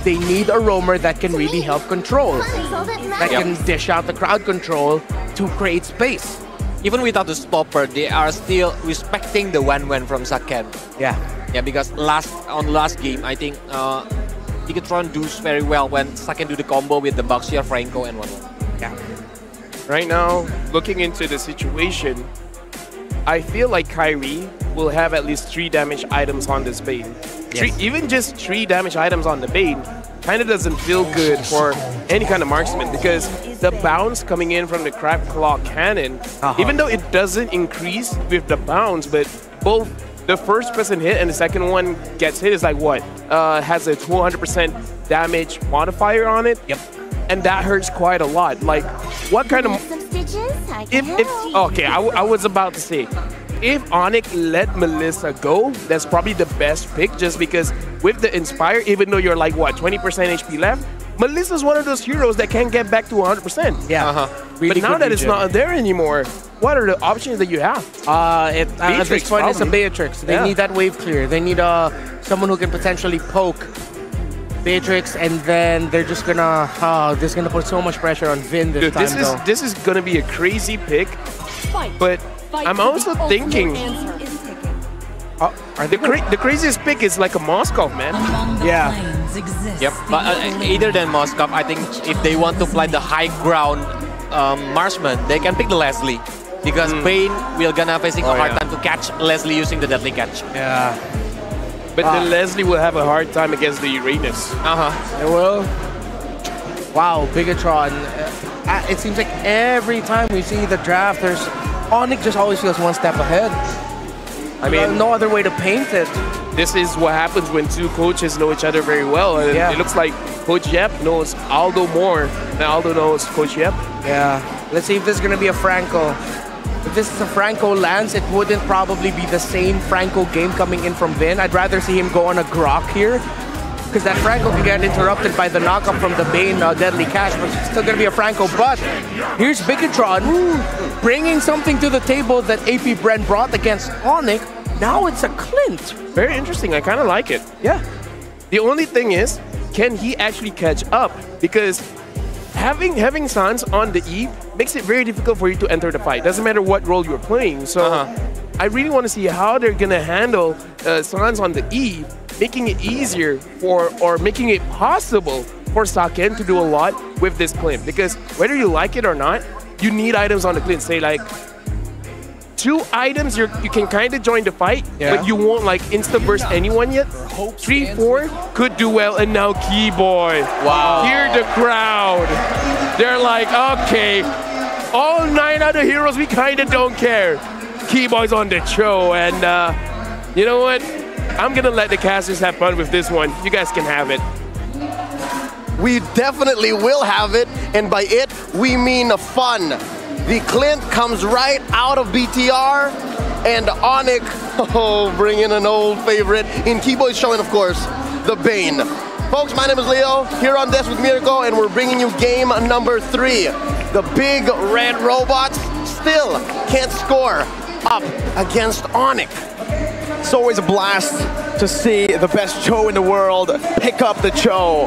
they need a roamer that can really help control, that can dish out the crowd control to create space. Even without the stopper, they are still respecting the 1-1 from Saken. Yeah. Yeah, because on last game, I think Bigetron does very well when Saken do the combo with the Baxia, Franco, and 1-1. Yeah. Right now, looking into the situation, I feel like Kyrie will have at least 3 damage items on this Bane. Yes. Even just 3 damage items on the Bane kind of doesn't feel good for any kind of marksman, because the bounce coming in from the Crab Claw cannon, even though it doesn't increase with the bounce, but both the first person hit and the second one gets hit is like what? Has a 200% damage modifier on it. Yep. And that hurts quite a lot. Like, what kind of... Okay, I was about to say, if Onic let Melissa go, that's probably the best pick, just because with the Inspire, even though you're like, what, 20% HP left, Melissa's one of those heroes that can get back to 100%. Yeah. Really, but now that it's not there anymore, what are the options that you have? At this point, it's a Beatrix. They need that wave clear. They need someone who can potentially poke Beatrix, and then they're just gonna, this is gonna put so much pressure on Vin this time. This is gonna be a crazy pick, but I'm also thinking, the craziest pick is like a Moskov, man. Yeah. Yep, but either than Moskov, I think if they want to play the high ground marksman, they can pick the Leslie, because Bane will gonna facing a hard time to catch Leslie using the deadly catch. Yeah. But the Leslie will have a hard time against the Uranus. It will. Wow, Bigetron. It seems like every time we see the draft, Onic just always feels one step ahead. I mean, no other way to paint it. This is what happens when 2 coaches know each other very well. And it looks like Coach Yep knows Aldo more than Aldo knows Coach Yep. Yeah. Let's see if this is going to be a Franco. If this is a Franco Lance, it wouldn't probably be the same Franco game coming in from Vin. I'd rather see him go on a Grok here, because that Franco can get interrupted by the knockup from the Bane Deadly Catch, but it's still going to be a Franco. But here's Bigetron bringing something to the table that AP Bren brought against Onic. Now it's a Clint. Very interesting. I kind of like it. Yeah. The only thing is, can he actually catch up? Because having Sans on the Eve makes it very difficult for you to enter the fight. Doesn't matter what role you're playing. So I really want to see how they're going to handle Sans on the Eve, making it easier or making it possible for Saken to do a lot with this Clint. Because whether you like it or not, you need items on the Clint. Say like 2 items, you can kind of join the fight, but you won't like insta-burst anyone yet. 3, 4 could do well, and now Keyboy. Wow. Hear the crowd. They're like, okay, all 9 other heroes, we kind of don't care. Keyboy's on the show, and you know what? I'm going to let the casters have fun with this one. You guys can have it. We definitely will have it, and by it, we mean fun. The Clint comes right out of BTR, and Onic, bring in an old favorite in Keyboy's showing, of course, the Bane. Folks, my name is Leo, here on Desk with Mirko, and we're bringing you game number 3. The big red robots still can't score up against Onic. It's always a blast to see the best Cho in the world pick up the Cho.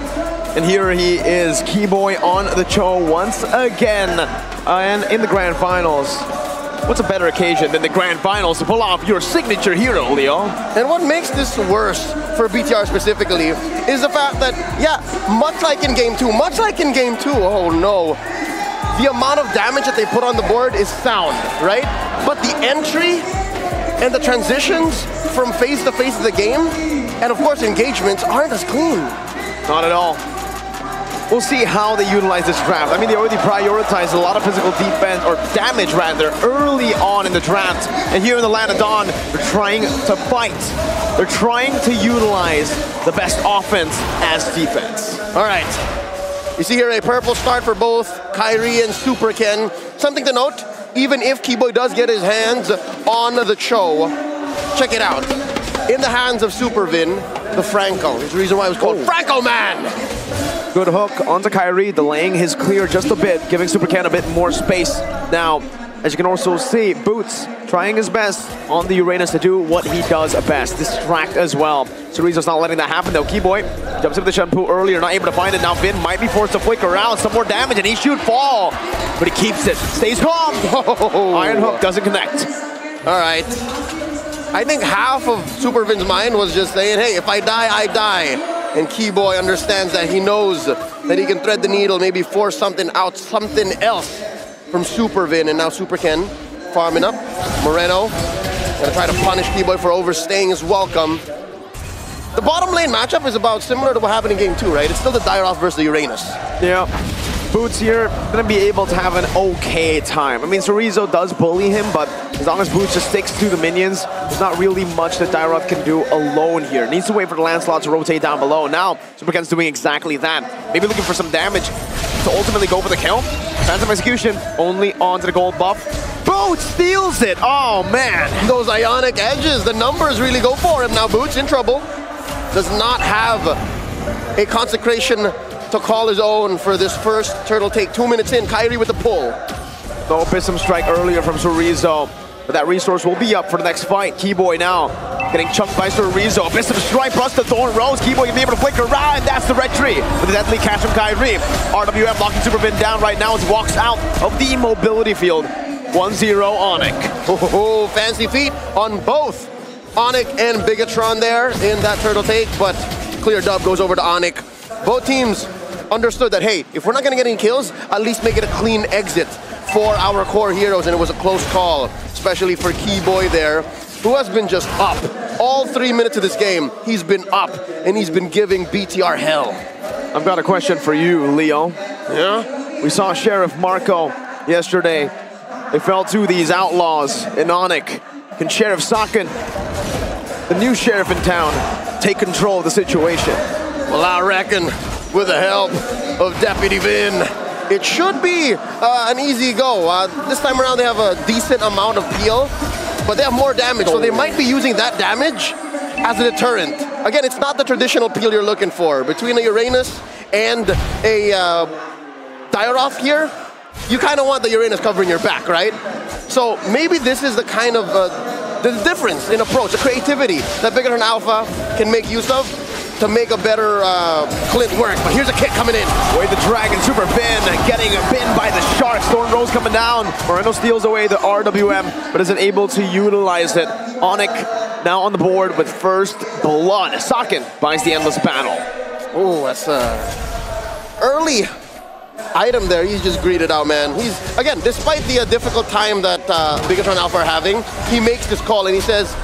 And here he is, Keyboy on the Cho once again. And in the Grand Finals. What's a better occasion than the Grand Finals to pull off your signature hero, Leo? And what makes this worse for BTR specifically is the fact that, much like in Game 2, oh no, the amount of damage that they put on the board is sound, right? But the entry and the transitions from phase to phase of the game, and of course engagements, aren't as clean. Not at all. We'll see how they utilize this draft. I mean, they already prioritized a lot of physical defense, or damage rather, early on in the draft. And here in the Land of Dawn, they're trying to fight. They're trying to utilize the best offense as defense. All right. You see here a purple start for both Kyrie and Super Ken. Something to note, even if Keyboy does get his hands on the Cho, check it out. In the hands of Super Vin, the Franco. There's a reason why it was called Franco Man. Good hook onto Kyrie, delaying his clear just a bit, giving Super Ken a bit more space. Now, As you can also see, Boots trying his best on the Uranus to do what he does best, distract as well. Chorizo's not letting that happen though. Keyboy jumps into the shampoo earlier, not able to find it. Now Vin might be forced to flicker around, some more damage, and he should fall. But he keeps it, stays calm. Iron Hook doesn't connect. All right. I think half of Super Vin's mind was just saying, hey, if I die, I die. And Keyboy understands that. He knows that he can thread the needle, maybe force something out, something else from Super Vin. And now Super Ken farming up. Moreno gonna try to punish Keyboy for overstaying his welcome. The bottom lane matchup is about similar to what happened in game 2, right? It's still the Dairoth versus the Uranus. Yeah. Boots here gonna be able to have an okay time. I mean, Chorizo does bully him, but as long as Boots just sticks to the minions, there's not really much that Dairoth can do alone here. Needs to wait for the Lancelot to rotate down below. Now, Super Ken's doing exactly that. Maybe looking for some damage to ultimately go for the kill. Phantom Execution, only onto the gold buff. Boots steals it! Oh, man! Those Ionic edges, the numbers really go for him. Now Boots in trouble. Does not have a consecration to call his own for this first turtle take. 2 minutes in, Kyrie with the pull. No Abyssum Strike earlier from Chorizo, but that resource will be up for the next fight. Keyboy now getting chunked by Chorizo. Abyssum Strike, plus the Thorn Rose. Keyboy can be able to flicker around, and that's the retry with the deadly catch from Kyrie. RWM locking Super Vin down right now as he walks out of the mobility field. 1-0 Onic. Oh, fancy feet on both Onic and Bigetron there in that turtle take, but clear dub goes over to Onic. Both teams understood that, hey, if we're not going to get any kills, at least make it a clean exit for our core heroes, and it was a close call, especially for Keyboy there, who has been just up. All 3 minutes of this game, he's been up, and he's been giving BTR hell. I've got a question for you, Leo. Yeah? We saw Sheriff Marco yesterday. They fell to these outlaws in Onic. Can Sheriff Sakin, the new sheriff in town, take control of the situation? Well, I reckon with the help of Deputy Vin, it should be an easy go. This time around they have a decent amount of peel, but they have more damage, so they might be using that damage as a deterrent. Again, it's not the traditional peel you're looking for. Between a Uranus and a Dairoth here, you kind of want the Uranus covering your back, right? So maybe this is the kind of the difference in approach, the creativity that Bigetron Alpha can make use of to make a better Clint work. But here's a kick coming in. Wait, the Dragon, Super Vin getting bitten by the Sharks. Thorn Rose coming down. Moreno steals away the RWM, but isn't able to utilize it. Onic now on the board with first blood. Sakin buys the Endless Battle. Oh, that's early item there. He's just greeted out, man. He's, again, despite the difficult time that Bigetron Alpha are having, he makes this call and he says,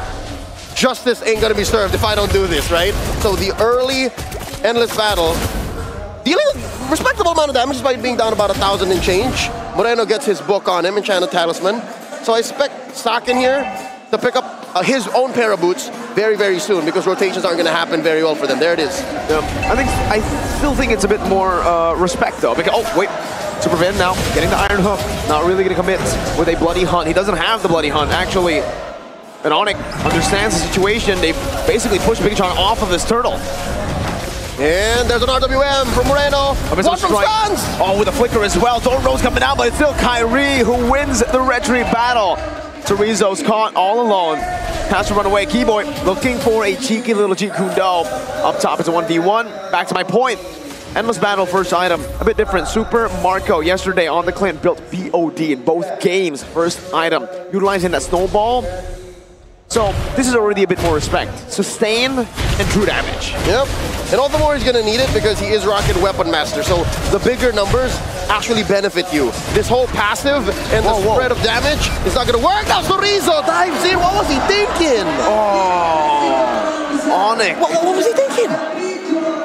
justice ain't gonna be served if I don't do this, right? So the early Endless Battle, dealing a respectable amount of damage despite being down about 1,000 and change. Moreno gets his book on him, Enchanted Talisman. So I expect Sakin here to pick up his own pair of boots very, very soon, because rotations aren't gonna happen very well for them. There it is. I still think it's a bit more respect though, because, oh wait, Super Vin now getting the Iron Hook, not really gonna commit with a Bloody Hunt. He doesn't have the Bloody Hunt, actually. And Onic understands the situation. They basically push Bigetron off of this turtle. And there's an RWM from Moreno. One from Stans! Oh, with a flicker as well. Thorn Rose coming out, but it's still Kyrie who wins the retry battle. Chorizo's caught all alone. Has to run away. Keyboy looking for a cheeky little Jeet Kune Do. Up top, it's a 1v1. Back to my point. Endless Battle first item, a bit different. Super Marco yesterday on the Clint built BOD in both games. First item, utilizing that snowball. So this is already a bit more respect. Sustain and true damage. Yep, and all the more he's gonna need it because he is rocking Weapon Master. So the bigger numbers actually benefit you. This whole passive and the spread of damage is not gonna work. Now Chorizo dives in. What was he thinking? Oh, Onic. What was he thinking?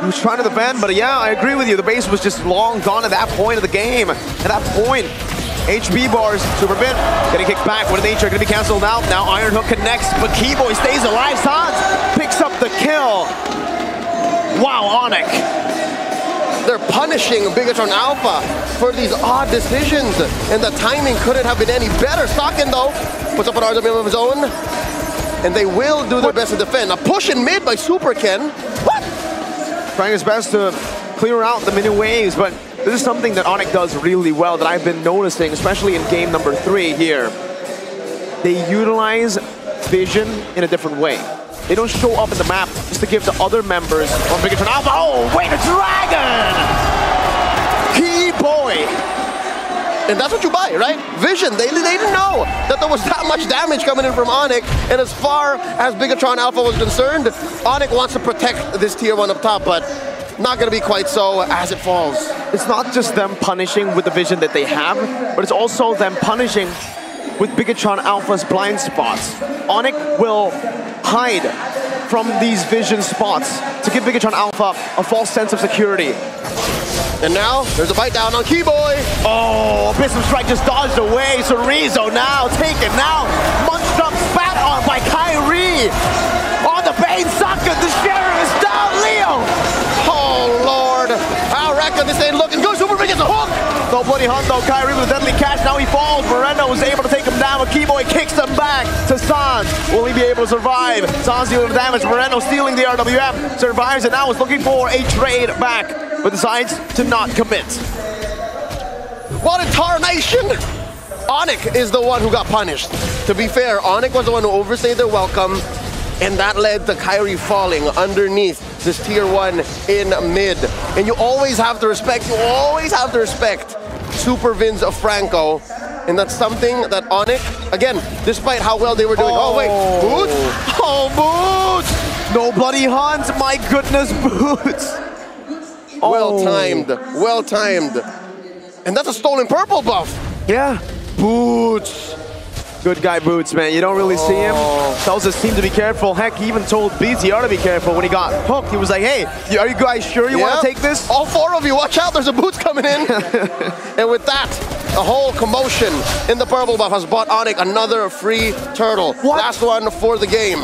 He was trying to defend, but yeah, I agree with you. The base was just long gone at that point of the game. At that point, HP bars, Super Vin getting kicked back. What in nature gonna be canceled out. Now Iron Hook connects, but Keyboy stays alive. Sans picks up the kill. Wow, Onic. They're punishing Bigetron Alpha for these odd decisions, and the timing couldn't have been any better. Sakin, though, puts up an RWM of his own, and they will do their best to defend. A push in mid by Super Ken. What? Trying his best to clear out the mini waves, but This is something that Onic does really well that I've been noticing, especially in game number 3 here. They utilize vision in a different way. They don't show up in the map just to give the other members on Bigetron Alpha. Oh, wait, a dragon! Key boy! And that's what you buy, right? Vision. They didn't know that there was that much damage coming in from Onic. And as far as Bigetron Alpha was concerned, Onic wants to protect this tier 1 up top, but not going to be quite so as it falls. It's not just them punishing with the vision that they have, but it's also them punishing with Bigetron Alpha's blind spots. Onic will hide from these vision spots to give Bigetron Alpha a false sense of security. And now, there's a bite down on Keyboy. Oh, Abyssal Strike just dodged away. Chorizo now taken now. Munched up, spat on by Kyrie. On the Bane socket, the Sheriff is down, Leo. Oh, Lord. I reckon this ain't looking good. Super Big gets a hook. No bloody hunt though. Kyrie with a deadly catch. Now he falls. Moreno was able to take him down, but Keyboy kicks him back to Sans. Will he be able to survive? Sans dealing damage. Moreno stealing the RWM. Survives and now is looking for a trade back, but decides to not commit. What a tarnation! Onic is the one who got punished. To be fair, Onic was the one who overstayed their welcome, and that led to Kyrie falling underneath this tier 1 in mid. And you always have to respect, Super Vins of Franco. And that's something that Onic, again, despite how well they were doing. Oh, wait, Boots? Oh, Boots! No bloody hunt, my goodness, Boots! Well timed. And that's a stolen purple buff. Yeah. Boots. Good guy, Boots, man. You don't really see him. Tells his team to be careful. Heck, he even told BTR to be careful when he got hooked. He was like, hey, are you guys sure you want to take this? All 4 of you, watch out. There's a Boots coming in. And with that, the whole commotion in the purple buff has bought Onic another free turtle. What? Last one for the game.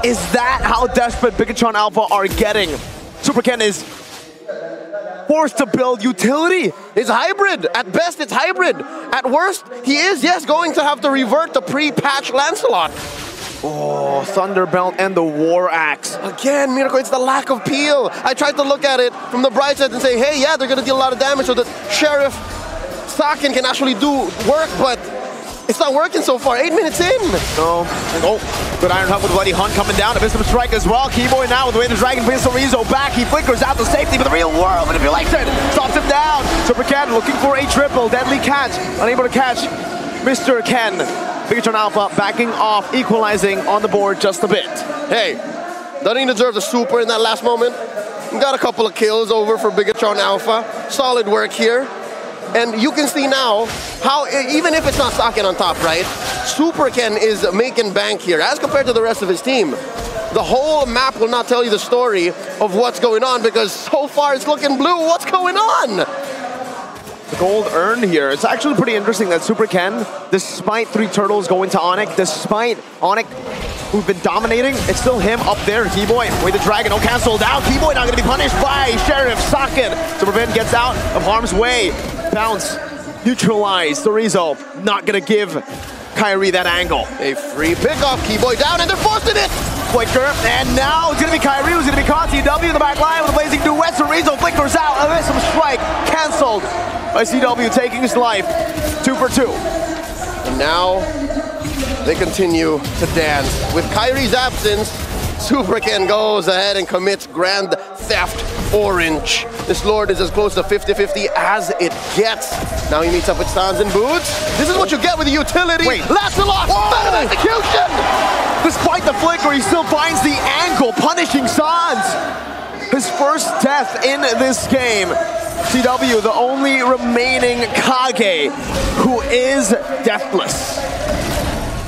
Is that how desperate Bigetron Alpha are getting? Super Ken is forced to build utility. It's hybrid. At best, it's hybrid. At worst, he is, yes, going to have to revert to pre-patch Lancelot. Oh, Thunderbelt and the War Axe. Again, Miracle, it's the lack of peel. I tried to look at it from the bright side and say, hey, yeah, they're going to deal a lot of damage so that Sheriff Sakin can actually do work, but it's not working so far. 8 minutes in. No. Oh, good Iron Hunt with Bloody Hunt coming down. Abyssal Strike as well. Keyboy now with the way the Dragon brings Chorizo back. He flickers out to safety for the real world manipulation. Stops him down. Super Ken looking for a triple. Deadly catch. Unable to catch Mr. Ken. Bigetron Alpha backing off, equalizing on the board just a bit. Hey, doesn't he deserve the super in that last moment? Got a couple of kills over for Bigetron Alpha. Solid work here. And you can see now how, even if it's not Sakin on top, right? Super Ken is making bank here as compared to the rest of his team. The whole map will not tell you the story of what's going on because so far it's looking blue. What's going on? The gold earned here. It's actually pretty interesting that Super Ken, despite 3 turtles going to Onic, despite Onic, who've been dominating, it's still him up there. Keyboy with the Dragon, canceled out. Keyboy not going to be punished by Sheriff Sakin. Super Vin gets out of harm's way. Bounce, neutralized. Chorizo not going to give Kyrie that angle. A free pickoff. Keyboy down and they're forcing it. Flicker, and now it's going to be Kyrie who's going to be caught. CW in the back line with a blazing duet. Chorizo flickers out. Abyssal Strike canceled by CW taking his life. 2 for 2. And now they continue to dance. With Kyrie's absence, Super Ken goes ahead and commits Grand Theft Orange. This Lord is as close to 50-50 as it gets. Now he meets up with Sans and Boots. This is what you get with the utility. Wait. Lancelot! Bad execution! Despite the flicker, he still finds the angle, punishing Sans. His first death in this game. CW, the only remaining Kage who is deathless.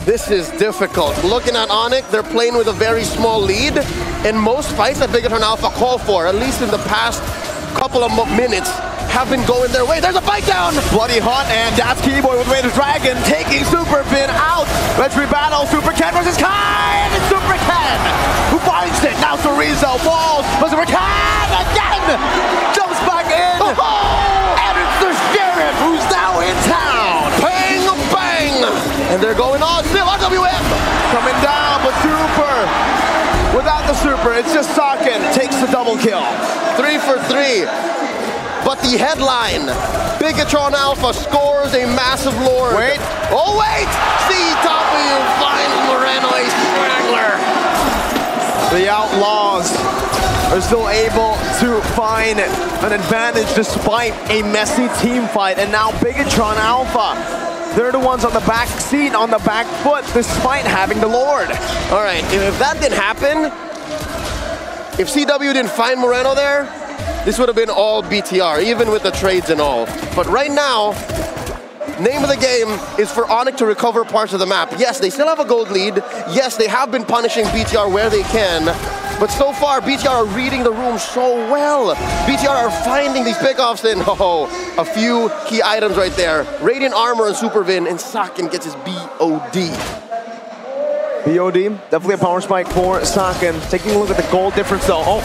This is difficult. Looking at Onic, they're playing with a very small lead, and most fights that Bigetron Alpha call for, at least in the past couple of minutes, have been going their way. There's a bite down! Bloody Hunt, and that's Keyboy with Way to Dragon, taking Super Vin out. Let's rebattle Super Ken versus Kai, and it's Super Ken who finds it. Now Chorizo falls, but Super Ken again jumps back in. And it's the Sheriff who's now in town. Bang, bang! And they're going on still. RWM coming down, but Super without the super, it's just Sakin takes the double kill. 3 for 3. But the headline, Bigetron Alpha scores a massive Lord. Wait. Oh, wait! CW finds Moreno a strangler. The Outlaws are still able to find an advantage despite a messy team fight. And now Bigetron Alpha, they're the ones on the back seat, on the back foot, despite having the Lord. All right, if that didn't happen, if CW didn't find Moreno there, this would have been all BTR, even with the trades and all. But right now, name of the game is for Onic to recover parts of the map. Yes, they still have a gold lead. Yes, they have been punishing BTR where they can. But so far, BTR are reading the room so well. BTR are finding these pickoffs in, a few key items right there. Radiant Armor and Super Vin, and Sakin gets his BOD. BOD, definitely a power spike for Sakin. Taking a look at the gold difference though. Oh,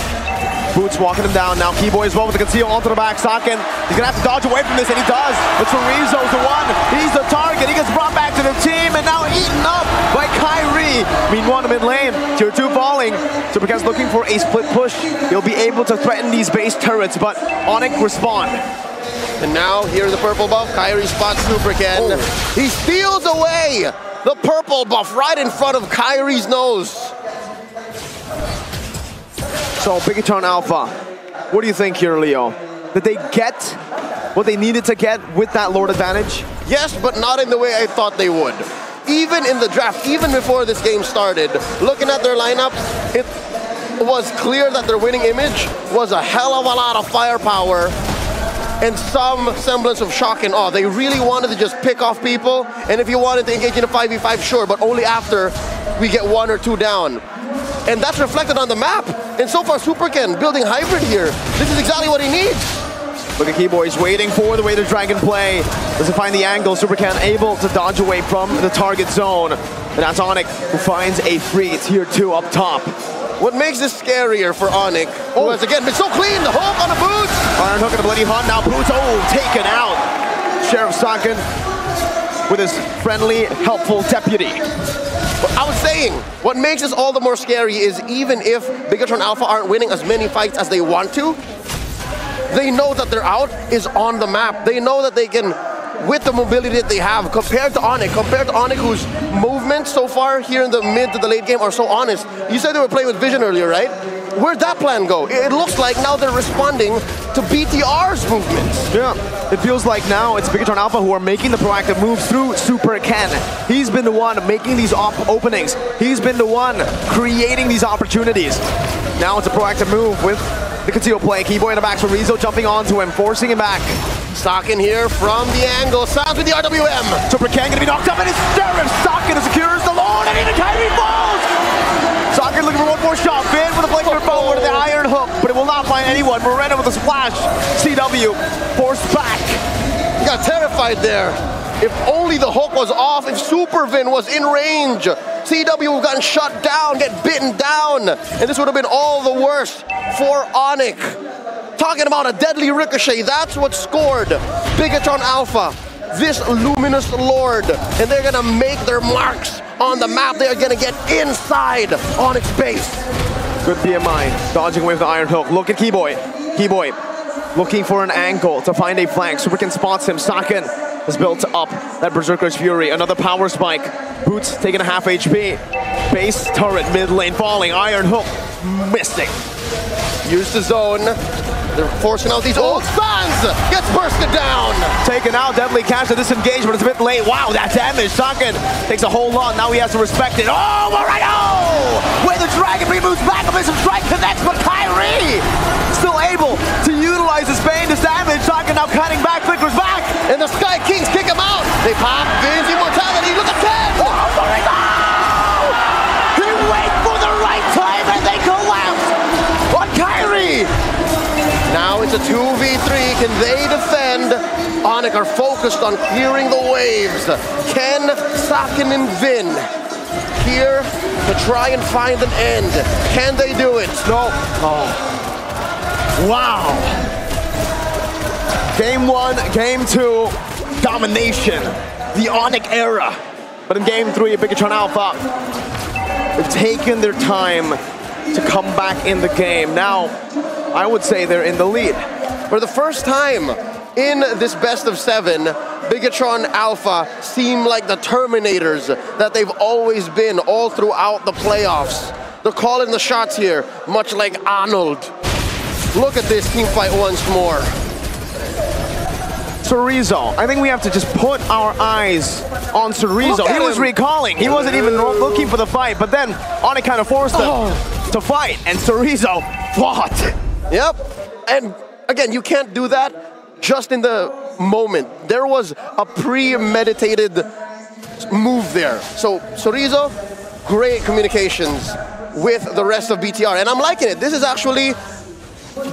Boots walking him down. Now Keyboy as well with the conceal onto the back. Sakin, he's gonna have to dodge away from this, and he does. But Chorizo's the one. He's the target. He gets brought back to the team, and now eaten up by Kyrie. Meanwhile, in the mid lane, tier 2 falling. Supercat's looking for a split push. He'll be able to threaten these base turrets, but Onic respond. And now, here's the purple buff. Kyrie spots Supercat. Oh. He steals away the purple buff right in front of Kyrie's nose. So, Bigetron Alpha, what do you think here, Leo? Did they get what they needed to get with that Lord advantage? Yes, but not in the way I thought they would. Even in the draft, even before this game started, looking at their lineup, it was clear that their winning image was a hell of a lot of firepower and some semblance of shock and awe. They really wanted to just pick off people, and if you wanted to engage in a 5v5, sure, but only after we get 1 or 2 down. And that's reflected on the map. And so far, Superken building hybrid here. This is exactly what he needs. Look at Keyboy's waiting for the way the Dragon play. Doesn't find the angle. Supercan able to dodge away from the target zone. And that's Onic who finds a free tier 2 up top. What makes this scarier for Onic, who has again been so clean, the hook on the Boots. Iron Hook and the Bloody Hunt. Now Boots, taken out. Sheriff Sakin with his friendly, helpful deputy. But I was saying, what makes this all the more scary is even if Bigetron Alpha aren't winning as many fights as they want to, they know that their out is on the map. They know that they can, with the mobility that they have, compared to Onic, whose movements so far here in the mid to the late game are so honest. You said they were playing with Vision earlier, right? Where'd that plan go? It looks like now they're responding to BTR's movements. Yeah, it feels like now it's Bigetron Alpha who are making the proactive moves through Super Ken. He's been the one making these openings. He's been the one creating these opportunities. Now it's a proactive move with the conceal play. Keyboy in the back, Chorizo jumping onto him, forcing him back. Sakin here from the angle. Sounds with the RWM. Super Ken gonna be knocked up, and it's Sheriff Sakin secures the Lord, and even Kyrie falls! Sakin looking for one more shot. Vin with a flanker bow with the Iron Hook, but it will not find anyone. Moreno with a splash. CW forced back. He got terrified there. If only the hook was off, if Super Vin was in range, CW would have gotten shut down, get bitten down, and this would have been all the worse for Onic. Talking about a deadly ricochet, that's what scored Bigetron Alpha, this luminous Lord, and they're gonna make their marks on the map. They're gonna get inside Onic's base. Good PMI, dodging away with the Iron Hook. Look at Keyboy. Keyboy looking for an angle to find a flank. Superkin spots him. Sakin has built up that Berserker's Fury. Another power spike. Boots taking a half HP. Base turret mid lane falling. Iron Hook missing. Use the zone. They're forcing out these old stuns. Gets bursted down. Taken out. Deadly catch to disengage, but it's a bit late. Wow, that damage. Sakin takes a whole lot. Now he has to respect it. Oh, Moreno! Where the Dragon moves back. A missile strike connects, but Kyrie still able to utilize his Bane to damage. Sakin now cutting back, flickers back. And the Sky Kings kick him out. They pop Vin's immortality. Look at that. Oh, Moreno! He wait for the right time, and they collapse on Kyrie. Now it's a 2v3. Can they defend? Onic are focused on clearing the waves. Ken, Sakin, and Vin here to try and find an end. Can they do it? No. Oh. Wow. Game 1, Game 2, domination. The Onic era. But in Game 3, Bigetron Alpha, they've taken their time to come back in the game. Now, I would say they're in the lead. For the first time in this best of 7, Bigetron Alpha seem like the Terminators that they've always been all throughout the playoffs. They're calling the shots here, much like Arnold. Look at this team fight once more. Cerezo, I think we have to just put our eyes on Cerezo. He was recalling. He wasn't even looking for the fight, but then Onic kind of forced him to fight, and Cerezo fought. Yep, and again, you can't do that just in the moment. There was a premeditated move there. So Cerezo, great communications with the rest of BTR, and I'm liking it. This is actually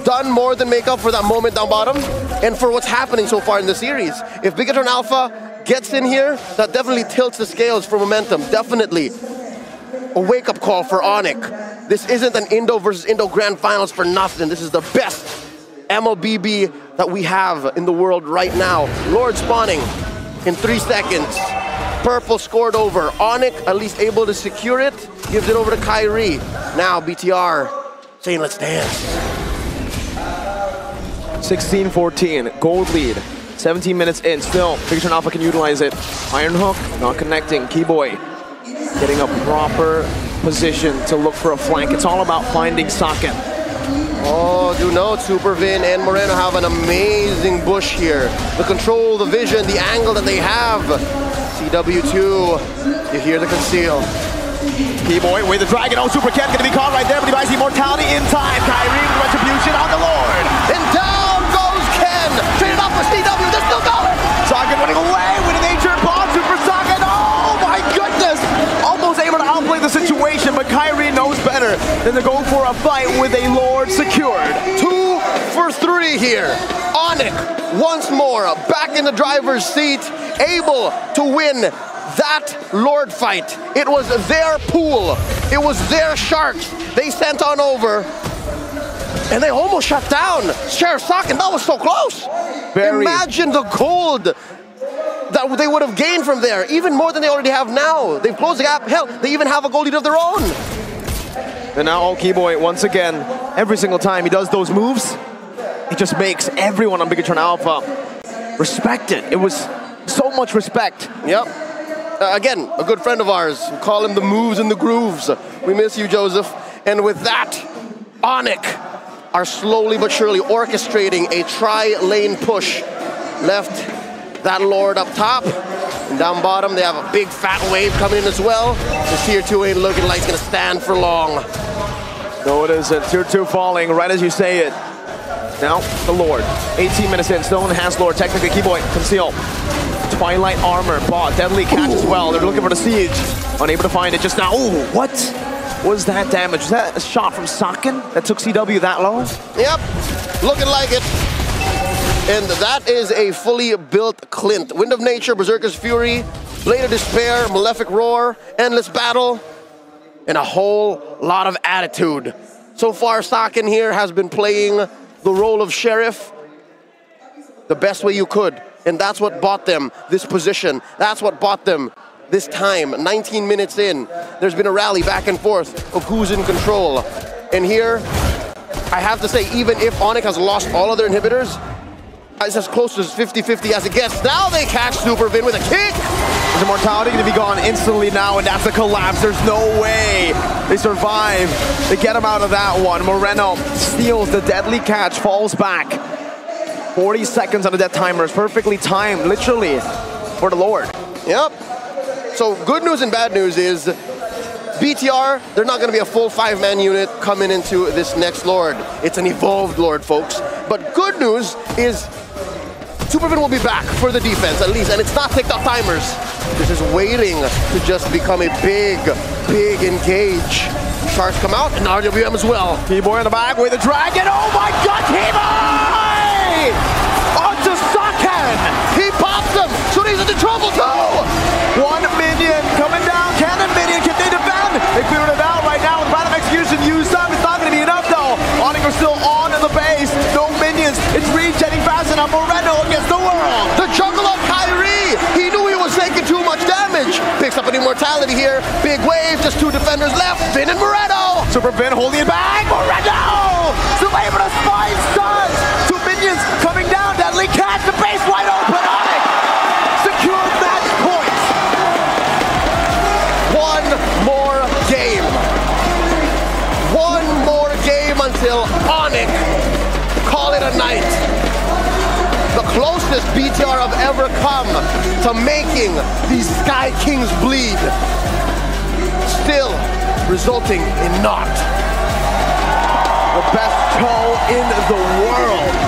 done more than make up for that moment down bottom and for what's happening so far in the series. If Bigetron Alpha gets in here, that definitely tilts the scales for momentum. Definitely a wake-up call for Onic. This isn't an Indo versus Indo Grand Finals for nothing. This is the best MLBB that we have in the world right now. Lord spawning in 3 seconds. Purple scored over. Onic at least able to secure it. Gives it over to Kyrie. Now BTR saying let's dance. 16-14, gold lead. 17 minutes in, still, Bigetron Alpha can utilize it. Iron Hook, not connecting. Keyboy getting a proper position to look for a flank. It's all about finding Saken. Oh, do note, Supervin and Moreno have an amazing bush here. The control, the vision, the angle that they have. CW2, you hear the conceal. Keyboy with the dragon. Oh, Super Ken gonna be caught right there, but he buys immortality in time. Kyrie with retribution on the Lord. And down goes Ken. Traded off for CW, they're still going. Saken running away with a nature bomb. Super Saken, oh my goodness. Almost able to outplay the situation, but Kyrie knows better than to go for a fight with a Lord secured. 2 for 3 here. Onic, once more, back in the driver's seat, able to win that Lord fight. It was their pool. It was their sharks. They sent on over, and they almost shut down Sheriff Saken. That was so close. Imagine the gold that they would have gained from there, even more than they already have now. They've closed the gap. Hell, they even have a gold lead of their own. And now Keyboy, once again, every single time he does those moves, it just makes everyone on Bigetron Alpha respect it. It was so much respect. Yep. Again, a good friend of ours. We call him the moves and the grooves. We miss you, Joseph. And with that, Onic are slowly but surely orchestrating a tri-lane push. Left that Lord up top. And down bottom, they have a big fat wave coming in as well. This tier 2 ain't looking like it's gonna stand for long. No, it isn't. Tier 2 falling right as you say it. Now, the Lord. 18 minutes in, still enhanced Lord. Technically, Keyboy, conceal. Twilight armor, bot, deadly catch as well. They're looking for the siege. Unable to find it just now. Ooh, what was that damage? Was that a shot from Saken that took CW that low? Yep, looking like it. And that is a fully built Clint. Wind of Nature, Berserker's Fury, Blade of Despair, Malefic Roar, Endless Battle, and a whole lot of attitude. So far, Saken here has been playing the role of Sheriff the best way you could. And that's what bought them this position. That's what bought them this time. 19 minutes in, there's been a rally back and forth of who's in control. And here, I have to say, even if Onic has lost all of their inhibitors, it's as close to 50-50 as it gets. Now they catch Supervin with a kick. His immortality going to be gone instantly now, and that's a collapse. There's no way they survive to get him out of that one. Moreno steals the deadly catch, falls back. 40 seconds on the death timer is perfectly timed, literally, for the Lord. Yep. So good news and bad news is BTR, they're not going to be a full 5-man unit coming into this next Lord. It's an evolved Lord, folks. But good news is Supervin will be back for the defense, at least, and it's not ticked off timers. This is waiting to just become a big, big engage. Sharks come out, and RWM as well. Keyboy in the back with a dragon. Oh my God, Keyboy! Onto Saken! He pops them, so he's into trouble too! One minion coming down, cannon minion, can they defend? They cleared it out right now with random execution used up. It's not going to be enough though. Onic are still on in the base, no minions. It's regenerating fast enough. Moreno against the world. The juggle of Kyrie! He knew he was taking too much damage. Picks up an immortality here. Big wave, just 2 defenders left. Vin and Moreno! Supervin holding it back. Moreno! Still able to spine stuns. 2 minions closest BTR have ever come to making these Sky Kings bleed. Still resulting in not the best toe in the world.